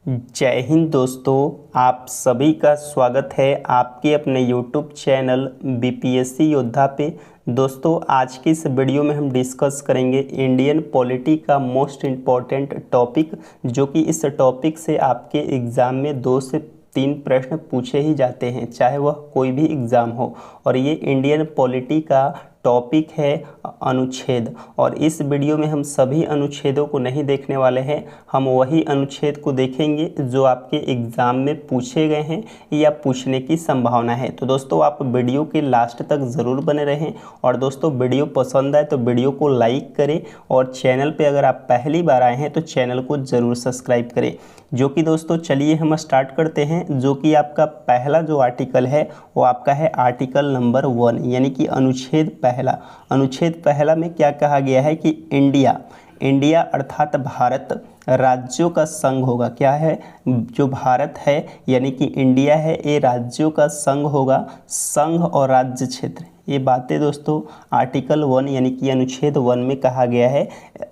जय हिंद दोस्तों, आप सभी का स्वागत है आपके अपने YouTube चैनल बीपीएससी योद्धा पे। दोस्तों, आज की इस वीडियो में हम डिस्कस करेंगे इंडियन पॉलिटी का मोस्ट इम्पॉर्टेंट टॉपिक, जो कि इस टॉपिक से आपके एग्ज़ाम में 2 से 3 प्रश्न पूछे ही जाते हैं, चाहे वह कोई भी एग्ज़ाम हो। और ये इंडियन पॉलिटी का टॉपिक है अनुच्छेद, और इस वीडियो में हम सभी अनुच्छेदों को नहीं देखने वाले हैं। हम वही अनुच्छेद को देखेंगे जो आपके एग्ज़ाम में पूछे गए हैं या पूछने की संभावना है। तो दोस्तों, आप वीडियो के लास्ट तक ज़रूर बने रहें। और दोस्तों, वीडियो पसंद आए तो वीडियो को लाइक करें, और चैनल पे अगर आप पहली बार आए हैं तो चैनल को ज़रूर सब्सक्राइब करें। जो कि दोस्तों, चलिए हम स्टार्ट करते हैं। जो कि आपका पहला जो आर्टिकल है वो आपका है आर्टिकल नंबर 1, यानी कि अनुच्छेद पहला। अनुच्छेद पहला में क्या कहा गया है कि इंडिया अर्थात भारत राज्यों का संघ होगा। क्या है? जो भारत है यानी कि इंडिया है, ये राज्यों का संघ होगा। संघ और राज्य क्षेत्र, ये बातें दोस्तों आर्टिकल 1 यानी कि अनुच्छेद 1 में कहा गया है।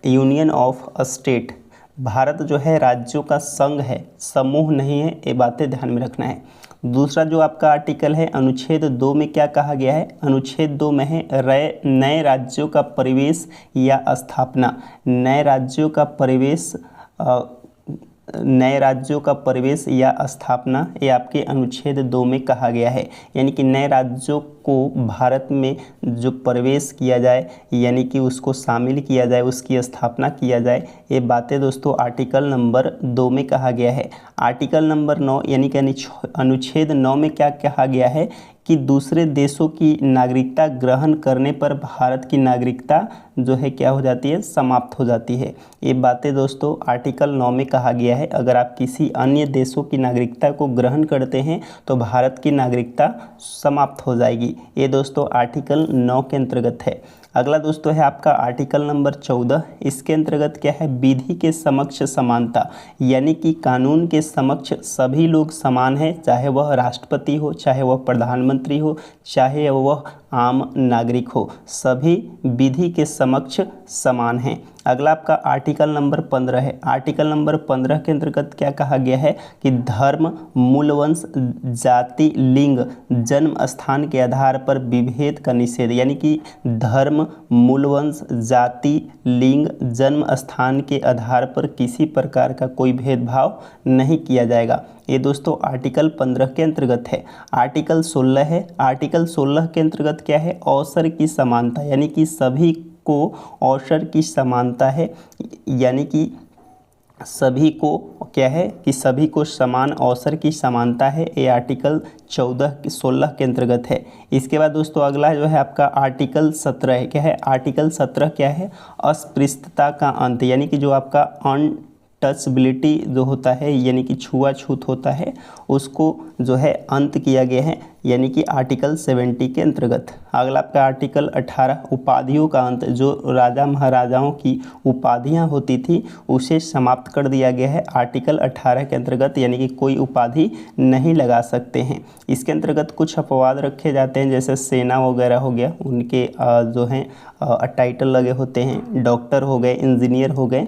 यूनियन ऑफ स्टेट, भारत जो है राज्यों का संघ है, समूह नहीं है। ये बातें ध्यान में रखना है। दूसरा जो आपका आर्टिकल है अनुच्छेद 2 में क्या कहा गया है? अनुच्छेद 2 में है नए राज्यों का परिवेश या स्थापना। नए राज्यों का परिवेश या स्थापना, ये आपके अनुच्छेद 2 में कहा गया है। यानी कि नए राज्यों को भारत में जो प्रवेश किया जाए, यानी कि उसको शामिल किया जाए, उसकी स्थापना किया जाए, ये बातें दोस्तों आर्टिकल नंबर 2 में कहा गया है। आर्टिकल नंबर 9 यानी कि अनुच्छेद 9 में क्या कहा गया है कि दूसरे देशों की नागरिकता ग्रहण करने पर भारत की नागरिकता जो है क्या हो जाती है? समाप्त हो जाती है। ये बातें दोस्तों आर्टिकल 9 में कहा गया है। अगर आप किसी अन्य देशों की नागरिकता को ग्रहण करते हैं तो भारत की नागरिकता समाप्त हो जाएगी। ये दोस्तों आर्टिकल 9 के अंतर्गत है। अगला दोस्तों है आपका आर्टिकल नंबर 14। इसके अंतर्गत क्या है? विधि के समक्ष समानता, यानी कि कानून के समक्ष सभी लोग समान हैं, चाहे वह राष्ट्रपति हो, चाहे वह प्रधानमंत्री हो, चाहे वह आम नागरिक हो, सभी विधि के समक्ष समान हैं। अगला आपका आर्टिकल नंबर 15 है। आर्टिकल नंबर 15 के अंतर्गत क्या कहा गया है कि धर्म, मूलवंश, जाति, लिंग, जन्म स्थान के आधार पर विभेद का निषेध, यानी कि धर्म, मूलवंश, जाति, लिंग, जन्म स्थान के आधार पर किसी प्रकार का कोई भेदभाव नहीं किया जाएगा। ये दोस्तों आर्टिकल 15 के अंतर्गत है। आर्टिकल 16 है। आर्टिकल 16 के अंतर्गत क्या है? अवसर की समानता, यानी कि सभी को अवसर की समानता है, यानी कि सभी को क्या है कि सभी को समान अवसर की समानता है। ये आर्टिकल 16 के अंतर्गत है। इसके बाद दोस्तों अगला जो है आपका आर्टिकल 17 है। क्या है? आर्टिकल 17 क्या है? अस्पृश्यता का अंत, यानी कि जो आपका अनटचबिलिटी जो होता है, यानी कि छुआछूत होता है, उसको जो है अंत किया गया है, यानी कि आर्टिकल 70 के अंतर्गत। अगला आपका आर्टिकल 18 उपाधियों का अंत, जो राजा महाराजाओं की उपाधियां होती थी उसे समाप्त कर दिया गया है आर्टिकल 18 के अंतर्गत, यानी कि कोई उपाधि नहीं लगा सकते हैं। इसके अंतर्गत कुछ अपवाद रखे जाते हैं, जैसे सेना वगैरह हो गया, उनके जो हैं टाइटल लगे होते हैं, डॉक्टर हो गए, इंजीनियर हो गए।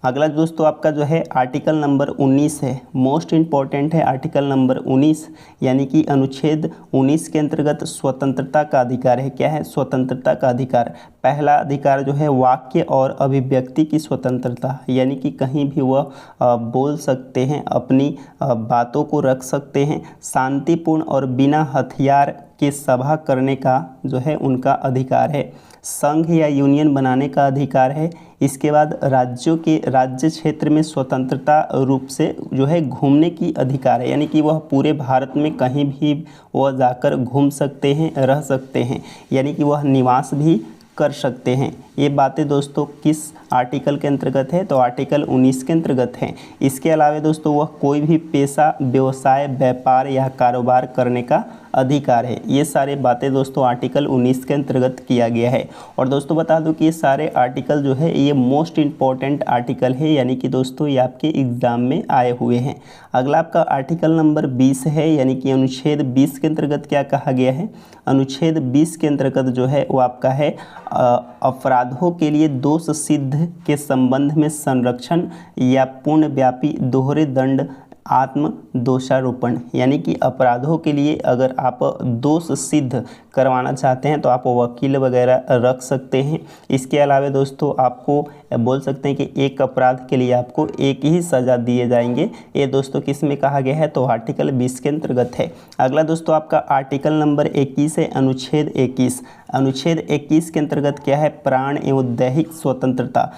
अगला दोस्तों आपका जो है आर्टिकल नंबर 19 है, मोस्ट इम्पॉर्टेंट है आर्टिकल नंबर 19, यानी कि अनुच्छेद 19 के अंतर्गत स्वतंत्रता का अधिकार है। क्या है? स्वतंत्रता का अधिकार। पहला अधिकार जो है वाक्य और अभिव्यक्ति की स्वतंत्रता, यानी कि कहीं भी वह बोल सकते हैं, अपनी बातों को रख सकते हैं। शांतिपूर्ण और बिना हथियार के सभा करने का जो है उनका अधिकार है। संघ या यूनियन बनाने का अधिकार है। इसके बाद राज्यों के राज्य क्षेत्र में स्वतंत्रता रूप से जो है घूमने की अधिकार है, यानी कि वह पूरे भारत में कहीं भी वह जाकर घूम सकते हैं, रह सकते हैं, यानी कि वह निवास भी कर सकते हैं। ये बातें दोस्तों किस आर्टिकल के अंतर्गत है? तो आर्टिकल 19 के अंतर्गत है। इसके अलावा दोस्तों वह कोई भी पेशा, व्यवसाय, व्यापार या कारोबार करने का अधिकार है। ये सारे बातें दोस्तों आर्टिकल 19 के अंतर्गत किया गया है। और दोस्तों बता दूं कि ये सारे आर्टिकल जो है ये मोस्ट इम्पॉर्टेंट आर्टिकल है, यानी कि दोस्तों ये आपके एग्जाम में आए हुए हैं। अगला आपका आर्टिकल नंबर 20 है, यानी कि अनुच्छेद 20 के अंतर्गत क्या कहा गया है? अनुच्छेद 20 के अंतर्गत जो है वो आपका है अपराध अपराधों के लिए दोष सिद्ध के संबंध में संरक्षण या पूर्णव्यापी दोहरे दंड आत्म दोषारोपण, यानी कि अपराधों के लिए अगर आप दोष सिद्ध करवाना चाहते हैं तो आप वकील वगैरह रख सकते हैं। इसके अलावा दोस्तों आपको बोल सकते हैं कि एक अपराध के लिए आपको एक ही सज़ा दिए जाएंगे। ये दोस्तों किस में कहा गया है, तो आर्टिकल 20 के अंतर्गत है। अगला दोस्तों आपका आर्टिकल नंबर 21 है, अनुच्छेद 21। अनुच्छेद 21 के अंतर्गत क्या है, प्राण एवं दैहिक स्वतंत्रता।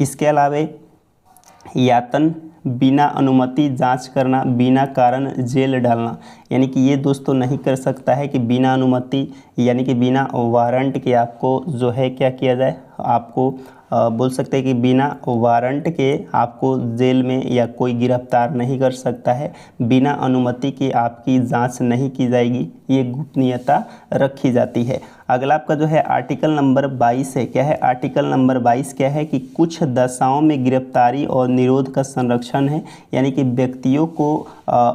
इसके अलावा यातन, बिना अनुमति जांच करना, बिना कारण जेल डालना, यानी कि ये दोस्तों नहीं कर सकता है कि बिना अनुमति यानी कि बिना वारंट के आपको जो है क्या किया जाए, आपको बोल सकते हैं कि बिना वारंट के आपको जेल में या कोई गिरफ्तार नहीं कर सकता है। बिना अनुमति के आपकी जांच नहीं की जाएगी, ये गोपनीयता रखी जाती है। अगला आपका जो है आर्टिकल नंबर 22 है। क्या है आर्टिकल नंबर 22? क्या है कि कुछ दशाओं में गिरफ्तारी और निरोध का संरक्षण है, यानी कि व्यक्तियों को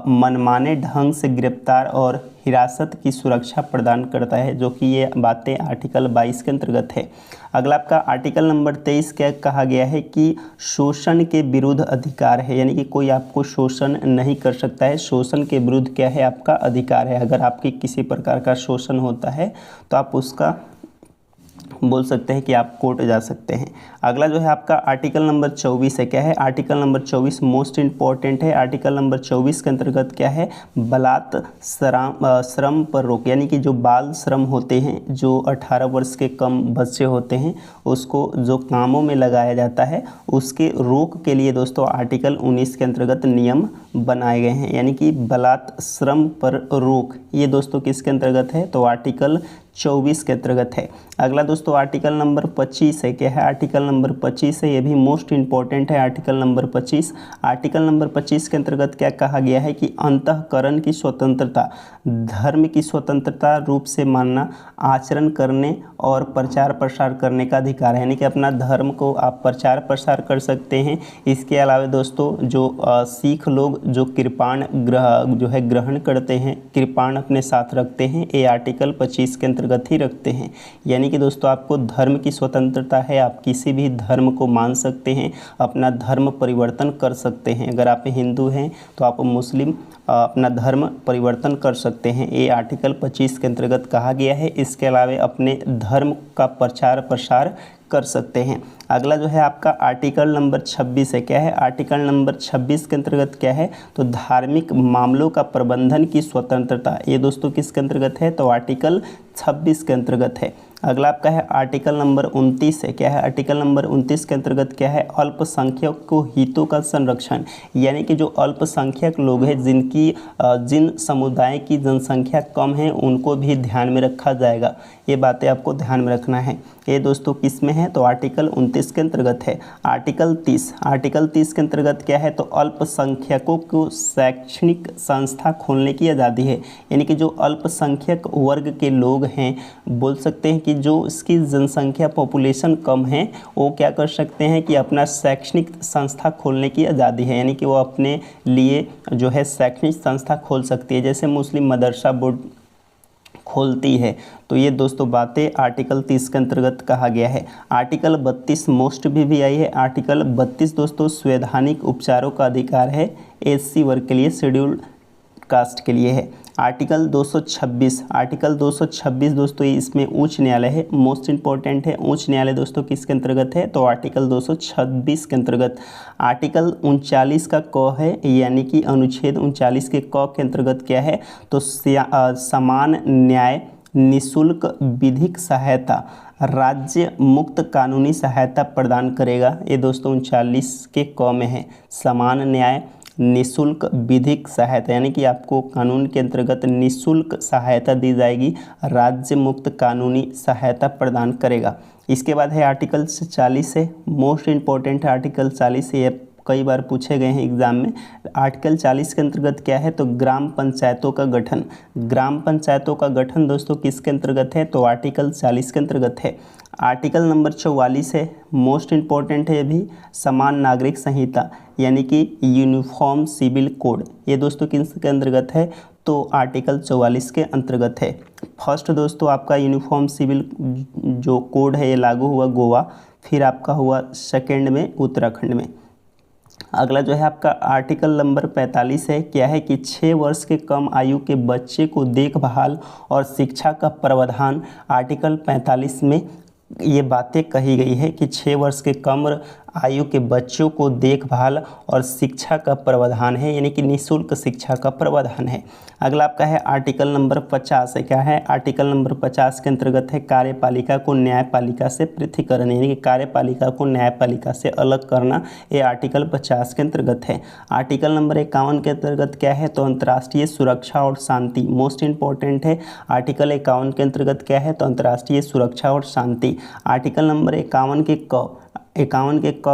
मनमाने ढंग से गिरफ्तार और हिरासत की सुरक्षा प्रदान करता है, जो कि ये बातें आर्टिकल 22 के अंतर्गत है। अगला आपका आर्टिकल नंबर 23 क्या कहा गया है कि शोषण के विरुद्ध अधिकार है, यानी कि कोई आपको शोषण नहीं कर सकता है। शोषण के विरुद्ध क्या है, आपका अधिकार है। अगर आपकी किसी प्रकार का शोषण होता है तो आप उसका बोल सकते हैं कि आप कोर्ट जा सकते हैं। अगला जो है आपका आर्टिकल नंबर 24 है। क्या है आर्टिकल नंबर 24? मोस्ट इंपॉर्टेंट है। आर्टिकल नंबर 24 के अंतर्गत क्या है, बलात् श्रम पर रोक, यानी कि जो बाल श्रम होते हैं, जो 18 वर्ष के कम बच्चे होते हैं, उसको जो कामों में लगाया जाता है, उसके रोक के लिए दोस्तों आर्टिकल 19 के अंतर्गत नियम बनाए गए हैं, यानी कि बलात् श्रम पर रोक। ये दोस्तों किसके अंतर्गत है, तो आर्टिकल 24 के अंतर्गत है। अगला दोस्तों आर्टिकल नंबर 25 है। क्या है आर्टिकल नंबर 25 है, ये भी मोस्ट इंपॉर्टेंट है। आर्टिकल नंबर 25, आर्टिकल नंबर 25 के अंतर्गत क्या कहा गया है कि अंतःकरण की स्वतंत्रता, धर्म की स्वतंत्रता रूप से मानना, आचरण करने और प्रचार प्रसार करने का अधिकार है, यानी कि अपना धर्म को आप प्रचार प्रसार कर सकते हैं। इसके अलावा दोस्तों जो सिख लोग जो कृपाण ग्रहण करते हैं, कृपाण अपने साथ रखते हैं, ये आर्टिकल 25 के अंतर्गत ही रखते हैं। यानी कि दोस्तों आपको धर्म की स्वतंत्रता है, आप किसी भी धर्म को मान सकते हैं, अपना धर्म परिवर्तन कर सकते हैं। अगर आप हिंदू हैं तो आप मुस्लिम अपना धर्म परिवर्तन कर सकते हैं, ये आर्टिकल 25 के अंतर्गत कहा गया है। इसके अलावा अपने धर्म का प्रचार प्रसार कर सकते हैं। अगला जो है आपका आर्टिकल नंबर 26 है। क्या है आर्टिकल नंबर 26 के अंतर्गत क्या है, तो धार्मिक मामलों का प्रबंधन की स्वतंत्रता, ये दोस्तों किसके अंतर्गत है, तो आर्टिकल 26 के अंतर्गत है। अगला आपका है आर्टिकल नंबर 29 है। क्या है आर्टिकल नंबर 29 के अंतर्गत क्या है, अल्पसंख्यक को हितों का संरक्षण, यानी कि जो अल्पसंख्यक लोग हैं, जिन समुदाय की जनसंख्या कम है, उनको भी ध्यान में रखा जाएगा। ये बातें आपको ध्यान में रखना है। ये दोस्तों किस में है, तो आर्टिकल 29 के अंतर्गत है। आर्टिकल 30, आर्टिकल 30 के अंतर्गत क्या है, तो अल्पसंख्यकों को शैक्षणिक संस्था खोलने की आज़ादी है, यानी कि जो अल्पसंख्यक वर्ग के लोग हैं, बोल सकते हैं कि जो इसकी जनसंख्या पॉपुलेशन कम है, वो क्या कर सकते हैं कि अपना शैक्षणिक संस्था खोलने की आज़ादी है, यानी कि वो अपने लिए जो है शैक्षणिक संस्था खोल सकती है, जैसे मुस्लिम मदरसा बोर्ड खोलती है। तो ये दोस्तों बातें आर्टिकल 30 के अंतर्गत कहा गया है। आर्टिकल 32 मोस्ट भी आई है। आर्टिकल 32 दोस्तों संवैधानिक उपचारों का अधिकार है, एससी वर्ग के लिए, शेड्यूल्ड कास्ट के लिए है। आर्टिकल 226, आर्टिकल 226 दोस्तों इसमें उच्च न्यायालय है, मोस्ट इंपॉर्टेंट है। उच्च न्यायालय दोस्तों किसके अंतर्गत है, तो आर्टिकल 226 के अंतर्गत। आर्टिकल 39 का क है, यानी कि अनुच्छेद 39 के क के अंतर्गत क्या है, तो समान न्याय, निःशुल्क विधिक सहायता, राज्य मुक्त कानूनी सहायता प्रदान करेगा। ये दोस्तों 39 के क में है, समान न्याय, निःशुल्क विधिक सहायता, यानी कि आपको कानून के अंतर्गत निःशुल्क सहायता दी जाएगी, राज्य मुक्त कानूनी सहायता प्रदान करेगा। इसके बाद है आर्टिकल 40 है, मोस्ट इंपॉर्टेंट है। आर्टिकल 40 है, ये कई बार पूछे गए हैं एग्जाम में। आर्टिकल 40 के अंतर्गत क्या है, तो ग्राम पंचायतों का गठन। ग्राम पंचायतों का गठन दोस्तों किसके अंतर्गत है, तो आर्टिकल 40 के अंतर्गत है। आर्टिकल नंबर 44 है, मोस्ट इंपॉर्टेंट है, ये भी समान नागरिक संहिता, यानी कि यूनिफॉर्म सिविल कोड। ये दोस्तों किसके अंतर्गत है, तो आर्टिकल 44 के अंतर्गत है। फर्स्ट दोस्तों आपका यूनिफॉर्म सिविल जो कोड है ये लागू हुआ गोवा, फिर आपका हुआ सेकेंड में उत्तराखंड में। अगला जो है आपका आर्टिकल नंबर 45 है, क्या है कि 6 वर्ष के कम आयु के बच्चे को देखभाल और शिक्षा का प्रावधान आर्टिकल 45 में ये बातें कही गई है कि 6 वर्ष के कम आयु के बच्चों को देखभाल और शिक्षा का प्रावधान है, यानी कि निःशुल्क शिक्षा का प्रावधान है। अगला आपका है आर्टिकल नंबर 50 है, क्या है आर्टिकल नंबर 50 के अंतर्गत है कार्यपालिका को न्यायपालिका से पृथक्करण, यानी कि कार्यपालिका को न्यायपालिका से अलग करना, ये आर्टिकल 50 के अंतर्गत है। आर्टिकल नंबर 51 के अंतर्गत क्या है, तो अंतर्राष्ट्रीय सुरक्षा और शांति, मोस्ट इंपॉर्टेंट है। आर्टिकल 51 के अंतर्गत क्या है, तो अंतर्राष्ट्रीय सुरक्षा और शांति। आर्टिकल नंबर 51 के क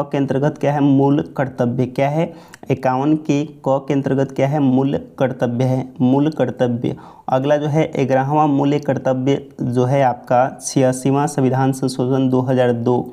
के अंतर्गत क्या है, मूल कर्तव्य, क्या है 51 के क के अंतर्गत क्या है, मूल कर्तव्य है, मूल कर्तव्य। अगला जो है 11वां मूल्य कर्तव्य जो है आपका 86वां संविधान संशोधन 2002।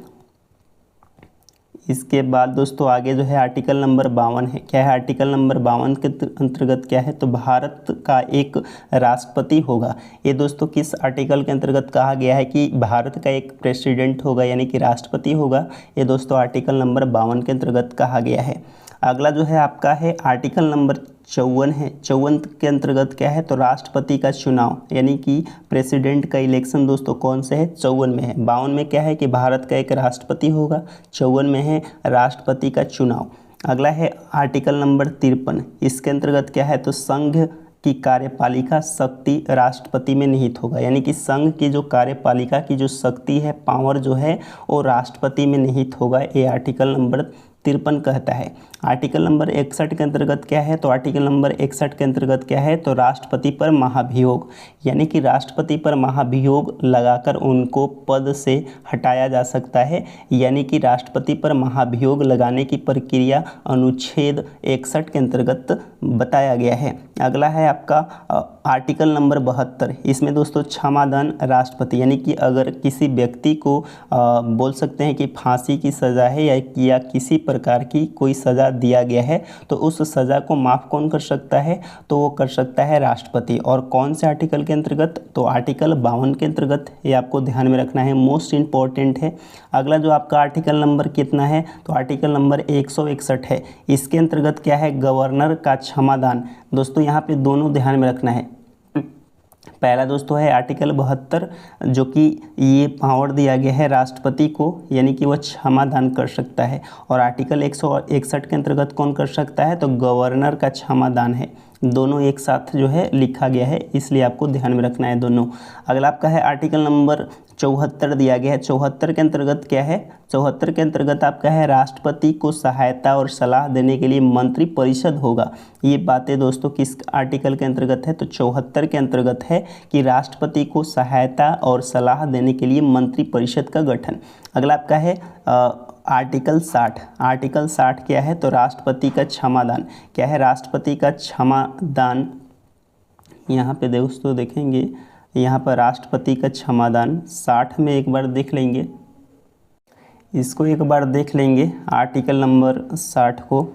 इसके बाद दोस्तों आगे जो है आर्टिकल नंबर 52 है, क्या है आर्टिकल नंबर 52 के अंतर्गत क्या है, तो भारत का एक राष्ट्रपति होगा। ये दोस्तों किस आर्टिकल के अंतर्गत कहा गया है कि भारत का एक प्रेसिडेंट होगा, यानी कि राष्ट्रपति होगा, ये दोस्तों आर्टिकल नंबर 52 के अंतर्गत कहा गया है। अगला जो है आपका है आर्टिकल नंबर 54 है, 54 के अंतर्गत क्या है, तो राष्ट्रपति का चुनाव, यानी कि प्रेसिडेंट का इलेक्शन दोस्तों कौन से है, 54 में है। 52 में क्या है कि भारत का एक राष्ट्रपति होगा, 54 में है राष्ट्रपति का चुनाव। अगला है आर्टिकल नंबर 53, इसके अंतर्गत क्या है, तो संघ की कार्यपालिका शक्ति राष्ट्रपति में निहित होगा, यानी कि संघ की जो कार्यपालिका की जो शक्ति है, पावर जो है, वो राष्ट्रपति में निहित होगा, ये आर्टिकल नंबर 53 कहता है। आर्टिकल नंबर 61 के अंतर्गत क्या है, तो आर्टिकल नंबर 61 के अंतर्गत क्या है, तो राष्ट्रपति पर महाभियोग, यानी कि राष्ट्रपति पर महाभियोग लगाकर उनको पद से हटाया जा सकता है, यानी कि राष्ट्रपति पर महाभियोग लगाने की प्रक्रिया अनुच्छेद 61 के अंतर्गत बताया गया है। अगला है आपका आर्टिकल नंबर 72, इसमें दोस्तों क्षमादान राष्ट्रपति, यानी कि अगर किसी व्यक्ति को बोल सकते हैं कि फांसी की सज़ा है या किसी प्रकार की कोई सज़ा दिया गया है, तो उस सज़ा को माफ़ कौन कर सकता है, तो वो कर सकता है राष्ट्रपति। और कौन से आर्टिकल के अंतर्गत, तो आर्टिकल 52 के अंतर्गत, ये आपको ध्यान में रखना है, मोस्ट इंपॉर्टेंट है। अगला जो आपका आर्टिकल नंबर कितना है, तो आर्टिकल नंबर 161 है, इसके अंतर्गत क्या है, गवर्नर का क्षमादान। दोस्तों यहाँ पे दोनों ध्यान में रखना है। पहला दोस्तों है आर्टिकल 72, जो कि ये पावर दिया गया है राष्ट्रपति को, यानी कि वह क्षमादान कर सकता है। और आर्टिकल 161 के अंतर्गत कौन कर सकता है, तो गवर्नर का क्षमादान है। दोनों एक साथ जो है लिखा गया है, इसलिए आपको ध्यान में रखना है दोनों। अगला आपका है आर्टिकल नंबर 74 दिया गया है। 74 के अंतर्गत क्या है, 74 के अंतर्गत आपका है राष्ट्रपति को सहायता और सलाह देने के लिए मंत्री परिषद होगा। ये बातें दोस्तों किस आर्टिकल के अंतर्गत है, तो 74 के अंतर्गत है कि राष्ट्रपति को सहायता और सलाह देने के लिए मंत्री परिषद का गठन। अगला आपका है आर्टिकल 60। आर्टिकल 60 क्या है, तो राष्ट्रपति का क्षमादान, क्या है राष्ट्रपति का क्षमादान। यहाँ पे दोस्तों देखेंगे, यहाँ पर राष्ट्रपति का क्षमादान 60 में एक बार देख लेंगे, इसको एक बार देख लेंगे आर्टिकल नंबर 60 को।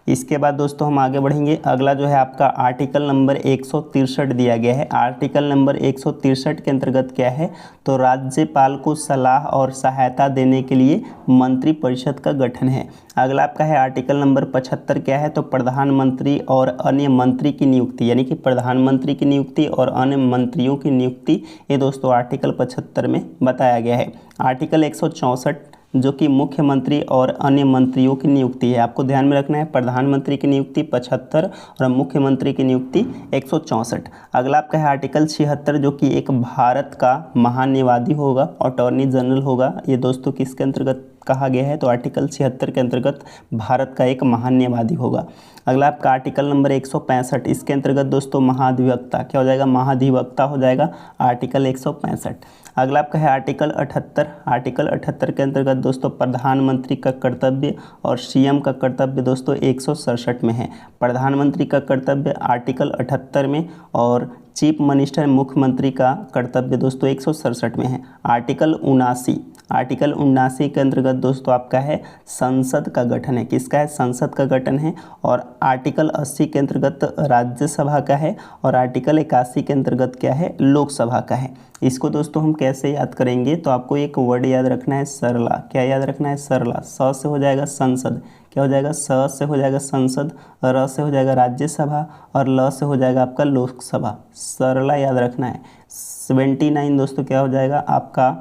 इसके बाद दोस्तों हम आगे बढ़ेंगे। अगला जो है आपका आर्टिकल नंबर 163 दिया गया है। आर्टिकल नंबर 163 के अंतर्गत क्या है, तो राज्यपाल को सलाह और सहायता देने के लिए मंत्री परिषद का गठन है। अगला आपका है आर्टिकल नंबर 75 क्या है, तो प्रधानमंत्री और अन्य मंत्री की नियुक्ति, यानी कि प्रधानमंत्री की नियुक्ति और अन्य मंत्रियों की नियुक्ति, ये दोस्तों आर्टिकल 75 में बताया गया है। आर्टिकल 164 जो कि मुख्यमंत्री और अन्य मंत्रियों की नियुक्ति है, आपको ध्यान में रखना है। प्रधानमंत्री की नियुक्ति 75 और मुख्यमंत्री की नियुक्ति 164। अगला आपका है आर्टिकल 76 जो कि एक भारत का महान्यायवादी होगा, अटॉर्नी जनरल होगा। ये दोस्तों किसके अंतर्गत कहा गया है, तो आर्टिकल 76 के अंतर्गत भारत का एक महान्यायवादी होगा। अगला आपका आर्टिकल नंबर 165, इसके अंतर्गत दोस्तों महाधिवक्ता क्या हो जाएगा, महाधिवक्ता हो जाएगा आर्टिकल 165। अगला आपका है आर्टिकल 78। आर्टिकल 78 के अंतर्गत दोस्तों प्रधानमंत्री का कर्तव्य और सीएम का कर्तव्य दोस्तों 167 में है। प्रधानमंत्री का कर्तव्य आर्टिकल 78 में और चीफ मिनिस्टर मुख्यमंत्री का कर्तव्य दोस्तों 167 में है। आर्टिकल 79, आर्टिकल 79 के अंतर्गत दोस्तों आपका है संसद का गठन है। किसका है? संसद का गठन है। और आर्टिकल 80 के अंतर्गत राज्यसभा का है और आर्टिकल 81 के अंतर्गत क्या है? लोकसभा का है। इसको दोस्तों हम कैसे याद करेंगे? तो आपको एक वर्ड याद रखना है, सरला। क्या याद रखना है? सरला। स से हो जाएगा संसद, क्या हो जाएगा? स से हो जाएगा संसद, र से हो जाएगा राज्यसभा और ल से हो जाएगा आपका लोकसभा। सरला याद रखना है। 79 दोस्तों क्या हो जाएगा? आपका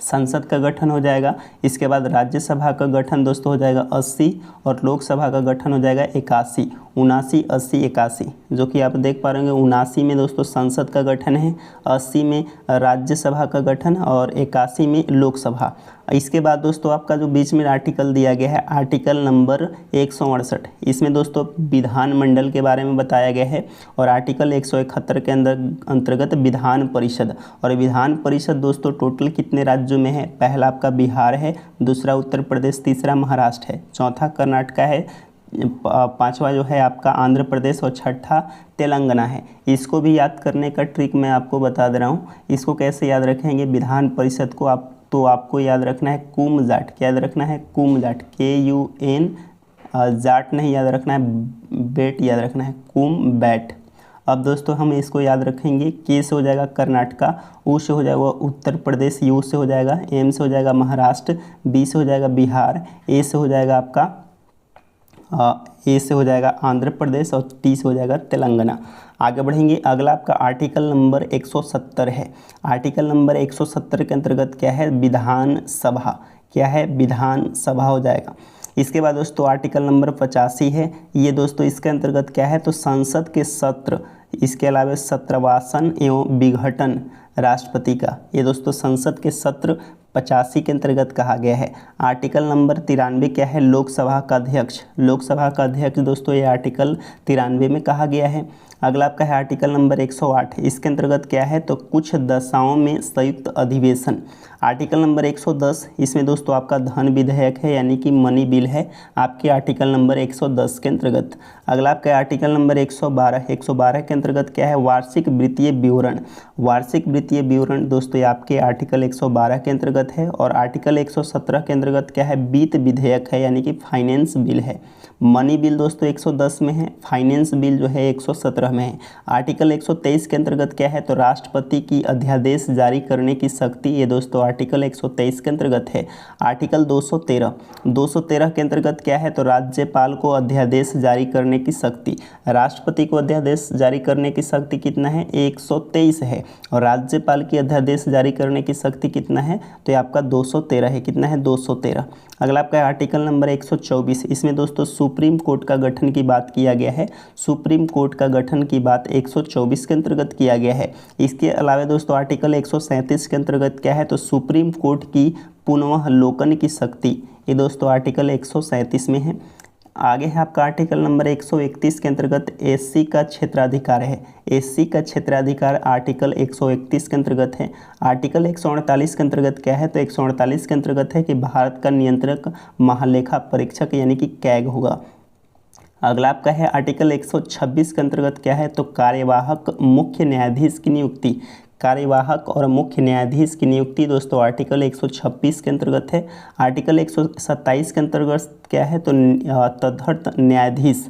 संसद का गठन हो जाएगा। इसके बाद राज्यसभा का गठन दोस्तों हो जाएगा 80 और लोकसभा का गठन हो जाएगा 81। 79, 80, 81 जो कि आप देख पा रहे होंगे। 79 में दोस्तों संसद का गठन है, 80 में राज्यसभा का गठन और 81 में लोकसभा। इसके बाद दोस्तों आपका जो बीच में आर्टिकल दिया गया है, आर्टिकल नंबर 168, इसमें दोस्तों विधानमंडल के बारे में बताया गया है। और आर्टिकल 171 के अंतर्गत विधान परिषद। और विधान परिषद दोस्तों टोटल कितने राज्यों में है? पहला आपका बिहार है, दूसरा उत्तर प्रदेश, तीसरा महाराष्ट्र है, चौथा कर्नाटका है, पांचवा जो है आपका आंध्र प्रदेश और छठा तेलंगाना है। इसको भी याद करने का ट्रिक मैं आपको बता दे रहा हूँ। इसको कैसे याद रखेंगे? विधान परिषद को आपको याद रखना है कुम जाट। क्या याद रखना है? कुम जाट, KUN, जाट नहीं याद रखना है, बेट याद रखना है, कुम बैट। अब दोस्तों हम इसको याद रखेंगे। के से हो जाएगा कर्नाटका, U से हो जाएगा उत्तर प्रदेश, U से हो जाएगा, M से हो जाएगा महाराष्ट्र, B से हो जाएगा बिहार, A से हो जाएगा आपका ए से हो जाएगा आंध्र प्रदेश और टी से हो जाएगा तेलंगाना। आगे बढ़ेंगे। अगला आपका आर्टिकल नंबर 170 है। आर्टिकल नंबर 170 के अंतर्गत क्या है? विधानसभा। क्या है? विधानसभा हो जाएगा। इसके बाद दोस्तों आर्टिकल नंबर 85 है। ये दोस्तों इसके अंतर्गत क्या है? तो संसद के सत्र, इसके अलावा सत्रवासन एवं विघटन राष्ट्रपति का, ये दोस्तों संसद के सत्र 85 के अंतर्गत कहा गया है। आर्टिकल नंबर 93 क्या है? लोकसभा का अध्यक्ष। लोकसभा का अध्यक्ष दोस्तों ये आर्टिकल 93 में कहा गया है। अगला आपका है आर्टिकल नंबर 108। इसके अंतर्गत क्या है? तो कुछ दशाओं में संयुक्त अधिवेशन। आर्टिकल नंबर 110, इसमें दोस्तों आपका धन विधेयक है यानी कि मनी बिल है आपके आर्टिकल नंबर 110 के अंतर्गत। अगला आपका आर्टिकल नंबर 112। 112 के अंतर्गत क्या है? वार्षिक वित्तीय विवरण। वार्षिक वित्तीय विवरण दोस्तों ये आपके आर्टिकल 112 के अंतर्गत है। और आर्टिकल 117 के अंतर्गत क्या है? वित्त विधेयक है यानी कि फाइनेंस बिल है। मनी बिल दोस्तों 110 में है, फाइनेंस बिल जो है 117 में है। आर्टिकल 123 के अंतर्गत क्या है? तो राष्ट्रपति की अध्यादेश जारी करने की शक्ति, ये दोस्तों आर्टिकल 123 के अंतर्गत है। आर्टिकल 213 के अंतर्गत क्या है? तो राज्यपाल को अध्यादेश जारी करने की शक्ति। राष्ट्रपति को अध्यादेश जारी करने की शक्ति कितना है? 123 है। और राज्यपाल की अध्यादेश जारी करने की शक्ति कितना है? तो ये आपका 213 है। कितना है? 213। अगला आपका आर्टिकल नंबर 124। इसमें दोस्तों सुप्रीम कोर्ट का गठन की बात किया गया है। सुप्रीम कोर्ट का गठन की बात 124 के अंतर्गत किया गया है। इसके अलावा दोस्तों आर्टिकल 137 के अंतर्गत क्या है? तो सुप्रीम कोर्ट की पुनर्वलोकन की शक्ति, ये दोस्तों आर्टिकल 137 में है। आगे है आपका आर्टिकल नंबर 131 के अंतर्गत एससी का क्षेत्राधिकार है। एससी का क्षेत्राधिकार आर्टिकल 131 के अंतर्गत है। आर्टिकल 148 के अंतर्गत क्या है? तो 148 के अंतर्गत है कि भारत का नियंत्रक महालेखा परीक्षक यानी कि कैग होगा। अगला आपका है आर्टिकल 126 के अंतर्गत क्या है? तो कार्यवाहक मुख्य न्यायाधीश की नियुक्ति। कार्यवाहक और मुख्य न्यायाधीश की नियुक्ति दोस्तों आर्टिकल 126 के अंतर्गत है। आर्टिकल 127 के अंतर्गत क्या है? तो तदर्थ न्यायाधीश।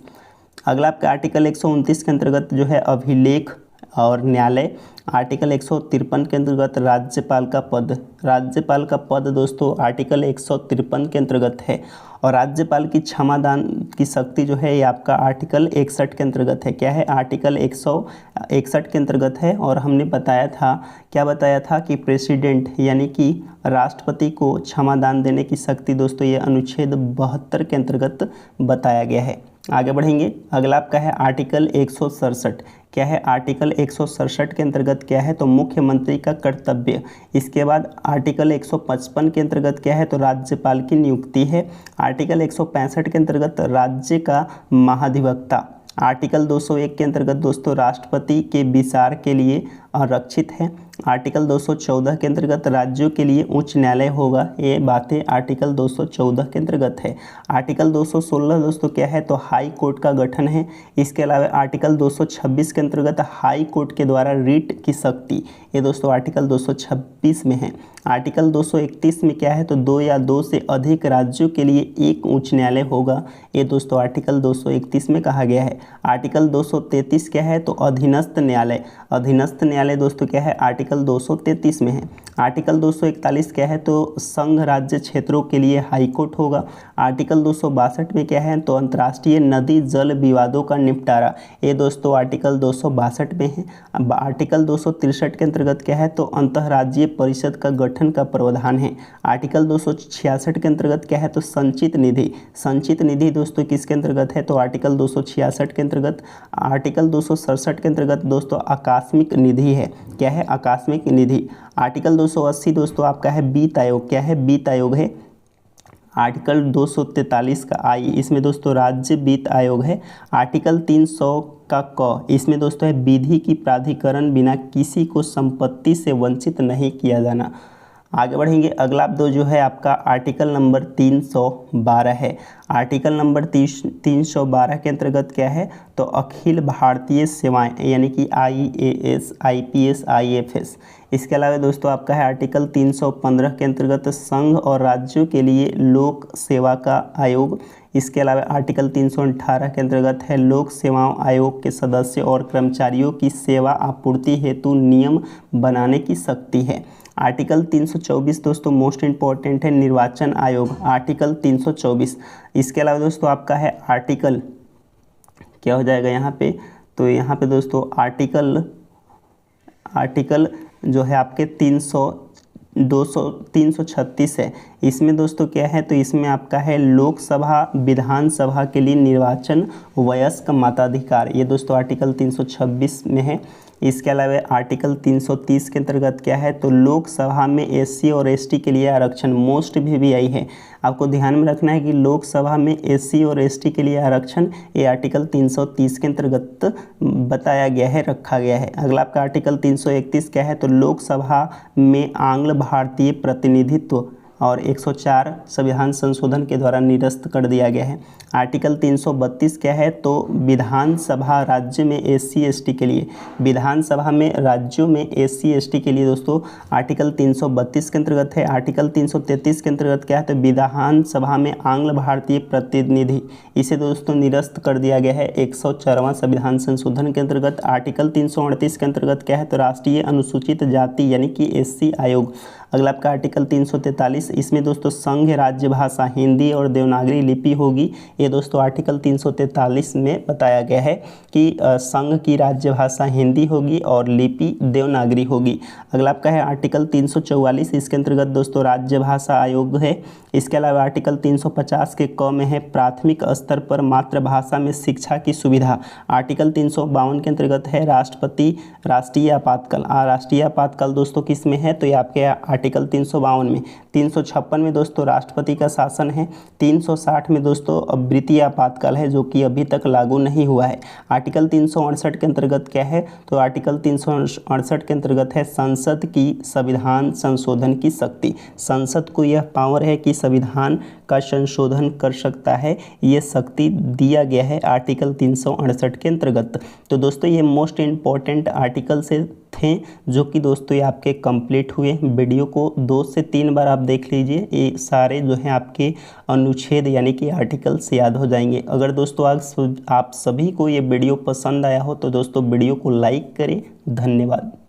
अगला आपका आर्टिकल 129 के अंतर्गत जो है अभिलेख और न्यायालय। आर्टिकल 153 के अंतर्गत राज्यपाल का पद। राज्यपाल का पद दोस्तों आर्टिकल 153 के अंतर्गत है। और राज्यपाल की क्षमादान की शक्ति जो है ये आपका आर्टिकल 61 के अंतर्गत है। क्या है? आर्टिकल 161 के अंतर्गत है। और हमने बताया था, क्या बताया था कि प्रेसिडेंट यानी कि राष्ट्रपति को क्षमादान देने की शक्ति दोस्तों ये अनुच्छेद 72 के अंतर्गत बताया गया है। आगे बढ़ेंगे। अगला आपका है आर्टिकल 167। क्या है? आर्टिकल 167 के अंतर्गत क्या है? तो मुख्यमंत्री का कर्तव्य। इसके बाद आर्टिकल 155 के अंतर्गत क्या है? तो राज्यपाल की नियुक्ति है। आर्टिकल 165 के अंतर्गत राज्य का महाधिवक्ता। आर्टिकल 201 के अंतर्गत दोस्तों राष्ट्रपति के विचार के लिए आरक्षित है। आर्टिकल 214 के अंतर्गत राज्यों के लिए उच्च न्यायालय होगा, ये बातें आर्टिकल 214 के अंतर्गत है। आर्टिकल 216 दोस्तों क्या है, तो हाई कोर्ट का गठन है। इसके अलावा आर्टिकल 226 के अंतर्गत हाई कोर्ट के द्वारा रिट की शक्ति, ये दोस्तों आर्टिकल 226 में है। आर्टिकल 231 में क्या है, तो 2 या 2 से अधिक राज्यों के लिए एक उच्च न्यायालय होगा, ये दोस्तों आर्टिकल 231 में कहा गया है। आर्टिकल 233 क्या है, तो अधीनस्थ न्यायालय, अधीनस्थ न्यायालय दोस्तों क्या है, आर्टिकल 233 में है। आर्टिकल 241 क्या है, तो संघ राज्य क्षेत्रों के लिए हाई कोर्ट होगा। आर्टिकल 262 में क्या है, तो अंतर्राष्ट्रीय नदी जल विवादों का निपटारा, ये दोस्तों आर्टिकल 262 में है। अब आर्टिकल 263 के अंतर्गत क्या है, तो अंतर्राज्यीय परिषद का गठन का प्रावधान है। आर्टिकल 266 के अंतर्गत क्या है, तो संचित निधि, संचित निधि दोस्तों किसके अंतर्गत है, तो आर्टिकल 266 के अंतर्गत। आर्टिकल 267 के अंतर्गत दोस्तों आकस्मिक निधि है, क्या है, आकस्मिक निधि। आर्टिकल 280 दोस्तों आपका है वित्त आयोग, क्या है, वित्त आयोग है। आर्टिकल 243 का आई, इसमें दोस्तों राज्य वित्त आयोग है। आर्टिकल 300 का क, इसमें दोस्तों है विधि की प्राधिकरण बिना किसी को संपत्ति से वंचित नहीं किया जाना। आगे बढ़ेंगे, अगला दो जो है आपका आर्टिकल नंबर 312 है। आर्टिकल नंबर 312 के अंतर्गत क्या है, तो अखिल भारतीय सेवाएं, यानी कि IAS, IPS, IFS। इसके अलावा दोस्तों आपका है आर्टिकल 315 के अंतर्गत संघ और राज्यों के लिए लोक सेवा का आयोग। इसके अलावा आर्टिकल 318 के अंतर्गत है लोक सेवाओं आयोग के सदस्य और कर्मचारियों की सेवा आपूर्ति हेतु नियम बनाने की शक्ति है। आर्टिकल 324 दोस्तों मोस्ट इम्पॉर्टेंट है, निर्वाचन आयोग, आर्टिकल 324। इसके अलावा दोस्तों आपका है आर्टिकल क्या हो जाएगा यहाँ पे, तो यहाँ पे दोस्तों आर्टिकल जो है आपके 336 है। इसमें दोस्तों क्या है, तो इसमें आपका है लोकसभा विधानसभा के लिए निर्वाचन वयस्क मताधिकार, ये दोस्तों आर्टिकल 326 में है। इसके अलावा आर्टिकल 330 के अंतर्गत क्या है, तो लोकसभा में SC और ST के लिए आरक्षण, मोस्ट VVI है। आपको ध्यान में रखना है कि लोकसभा में SC और ST के लिए आरक्षण, ये आर्टिकल 330 के अंतर्गत बताया गया है, रखा गया है। अगला आपका आर्टिकल 331 क्या है, तो लोकसभा में आंग्ल भारतीय प्रतिनिधित्व और 104 संविधान संशोधन के द्वारा निरस्त कर दिया गया है। आर्टिकल 332 क्या है, तो विधानसभा राज्य में SC ST के लिए, विधानसभा में राज्यों में SC ST के लिए दोस्तों आर्टिकल 332 के अंतर्गत है। आर्टिकल 333 के अंतर्गत क्या है, तो विधानसभा में आंग्ल भारतीय प्रतिनिधि, इसे दोस्तों निरस्त कर दिया गया है 104वां संविधान संशोधन के अंतर्गत। आर्टिकल 338 के अंतर्गत क्या है, तो राष्ट्रीय अनुसूचित जाति यानी कि SC आयोग। अगला आपका आर्टिकल 343, इसमें दोस्तों संघ राज्य भाषा हिंदी और देवनागरी लिपि होगी, ये दोस्तों आर्टिकल 343 में बताया गया है कि संघ की राज्य भाषा हिंदी होगी और लिपि देवनागरी होगी। अगला आपका है आर्टिकल 344, इसके अंतर्गत दोस्तों राज्य भाषा आयोग है। इसके अलावा आर्टिकल 350 के क में है प्राथमिक स्तर पर मातृभाषा में शिक्षा की सुविधा। आर्टिकल 352 के अंतर्गत है राष्ट्रपति राष्ट्रीय आपातकाल। राष्ट्रीय आपातकाल दोस्तों किस में है, तो ये आपके आर्टिकल 352 में। 356 में दोस्तों राष्ट्रपति का शासन है। 360 में दोस्तों वृत्तीय आपातकाल है, जो कि अभी तक लागू नहीं हुआ है। आर्टिकल 368 के अंतर्गत क्या है, तो आर्टिकल 368 के अंतर्गत है संसद की संविधान संशोधन की शक्ति। संसद को यह पावर है कि संविधान का संशोधन कर सकता है, ये शक्ति दिया गया है आर्टिकल 368 के अंतर्गत। तो दोस्तों ये मोस्ट इम्पॉर्टेंट आर्टिकल से थे जो कि दोस्तों ये आपके कंप्लीट हुए। वीडियो को 2 से 3 बार आप देख लीजिए, ये सारे जो हैं आपके अनुच्छेद यानी कि आर्टिकल्स याद हो जाएंगे। अगर दोस्तों आज आप सभी को ये वीडियो पसंद आया हो तो दोस्तों वीडियो को लाइक करें। धन्यवाद।